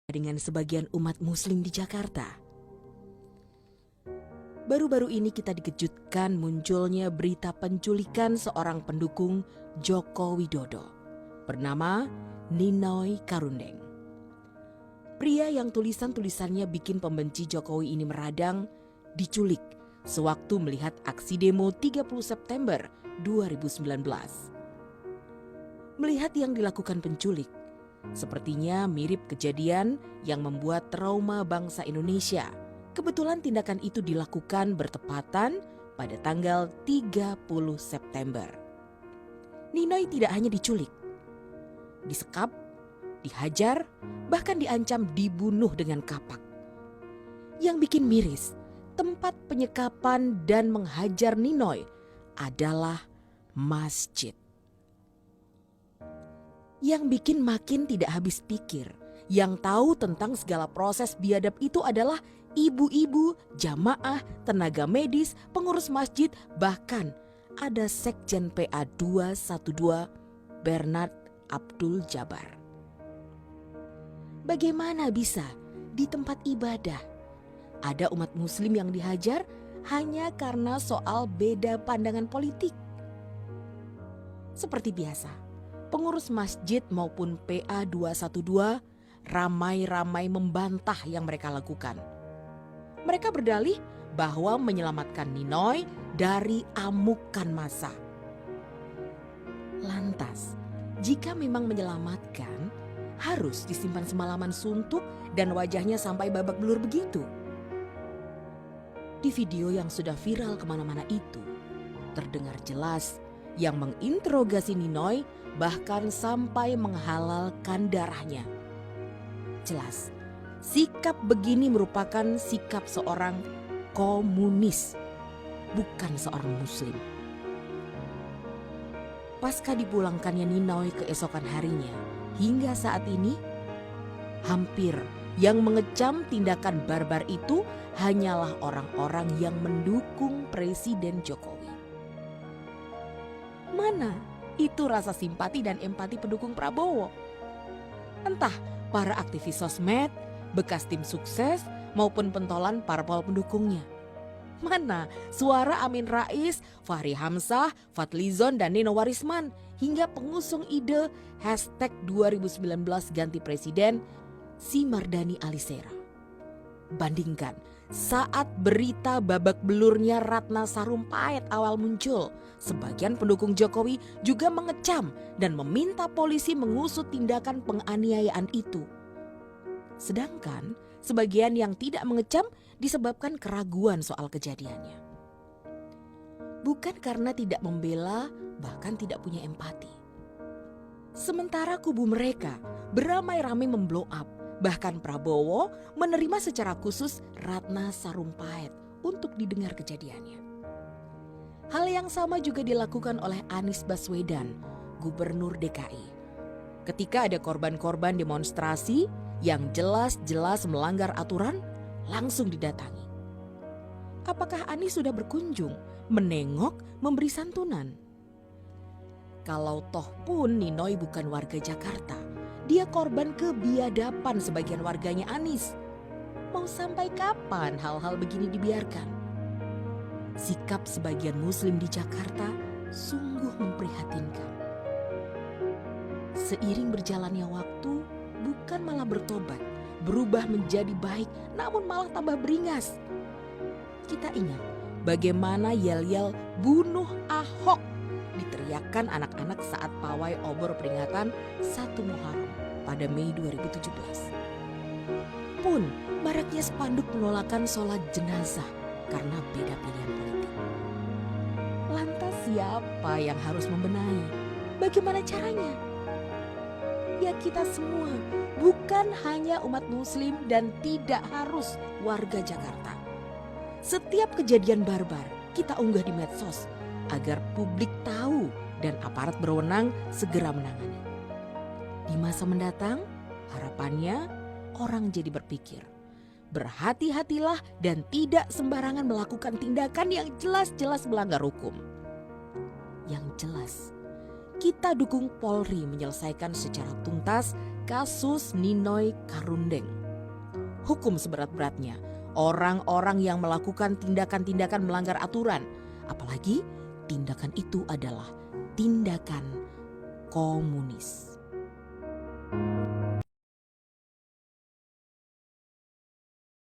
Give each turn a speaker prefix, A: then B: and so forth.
A: dengan sebagian umat muslim di Jakarta. Baru-baru ini kita dikejutkan munculnya berita penculikan seorang pendukung Joko Widodo bernama Ninoy Karundeng. Pria yang tulisan-tulisannya bikin pembenci Jokowi ini meradang diculik sewaktu melihat aksi demo 30 September 2019. Melihat yang dilakukan penculik, sepertinya mirip kejadian yang membuat trauma bangsa Indonesia. Kebetulan tindakan itu dilakukan bertepatan pada tanggal 30 September. Ninoy tidak hanya diculik, disekap, dihajar, bahkan diancam dibunuh dengan kapak. Yang bikin miris, tempat penyekapan dan menghajar Ninoy adalah masjid. Yang bikin makin tidak habis pikir, yang tahu tentang segala proses biadab itu adalah ibu-ibu, jamaah, tenaga medis, pengurus masjid, bahkan ada Sekjen PA 212 Bernard Abdul Jabar. Bagaimana bisa di tempat ibadah ada umat muslim yang dihajar hanya karena soal beda pandangan politik? Seperti biasa, pengurus masjid maupun PA 212 ramai-ramai membantah yang mereka lakukan. Mereka berdalih bahwa menyelamatkan Ninoy dari amukan massa. Lantas, jika memang menyelamatkan, harus disimpan semalaman suntuk dan wajahnya sampai babak belur begitu? Di video yang sudah viral kemana-mana itu, terdengar jelas yang menginterogasi Ninoy bahkan sampai menghalalkan darahnya. Jelas, sikap begini merupakan sikap seorang komunis, bukan seorang muslim. Pasca dipulangkannya Ninoy keesokan harinya, hingga saat ini, hampir yang mengecam tindakan barbar itu hanyalah orang-orang yang mendukung Presiden Jokowi. Mana itu rasa simpati dan empati pendukung Prabowo? Entah para aktivis sosmed, bekas tim sukses, maupun pentolan parpol pendukungnya. Mana suara Amin Rais, Fahri Hamzah, Fadlizon, dan Nino Warisman, hingga pengusung ide hashtag 2019 ganti presiden si Mardani Alisera. Bandingkan saat berita babak belurnya Ratna Sarumpait awal muncul, sebagian pendukung Jokowi juga mengecam dan meminta polisi mengusut tindakan penganiayaan itu. Sedangkan sebagian yang tidak mengecam disebabkan keraguan soal kejadiannya. Bukan karena tidak membela, bahkan tidak punya empati. Sementara kubu mereka beramai-ramai memblow up, bahkan Prabowo menerima secara khusus Ratna Sarumpait untuk didengar kejadiannya. Hal yang sama juga dilakukan oleh Anies Baswedan, Gubernur DKI. Ketika ada korban-korban demonstrasi yang jelas-jelas melanggar aturan, langsung didatangi. Apakah Anies sudah berkunjung, menengok, memberi santunan? Kalau toh pun Ninoy bukan warga Jakarta, dia korban kebiadaban sebagian warganya Anies. Mau sampai kapan hal-hal begini dibiarkan? Sikap sebagian muslim di Jakarta sungguh memprihatinkan. Seiring berjalannya waktu, bukan malah bertobat, berubah menjadi baik, namun malah tambah beringas. Kita ingat bagaimana yel-yel bunuh Ahok diteriakkan anak-anak saat pawai obor peringatan 1 Muharram pada Mei 2017. Pun maraknya spanduk penolakan sholat jenazah karena beda pilihan politik. Lantas siapa yang harus membenahi? Bagaimana caranya? Ya kita semua, bukan hanya umat muslim dan tidak harus warga Jakarta. Setiap kejadian barbar kita unggah di medsos agar publik tahu dan aparat berwenang segera menangani. Di masa mendatang, harapannya orang jadi berpikir, berhati-hatilah dan tidak sembarangan melakukan tindakan yang jelas-jelas melanggar hukum. Yang jelas, kita dukung Polri menyelesaikan secara tuntas kasus Ninoy Karundeng. Hukum seberat-beratnya orang-orang yang melakukan tindakan-tindakan melanggar aturan, apalagi tindakan itu adalah tindakan komunis.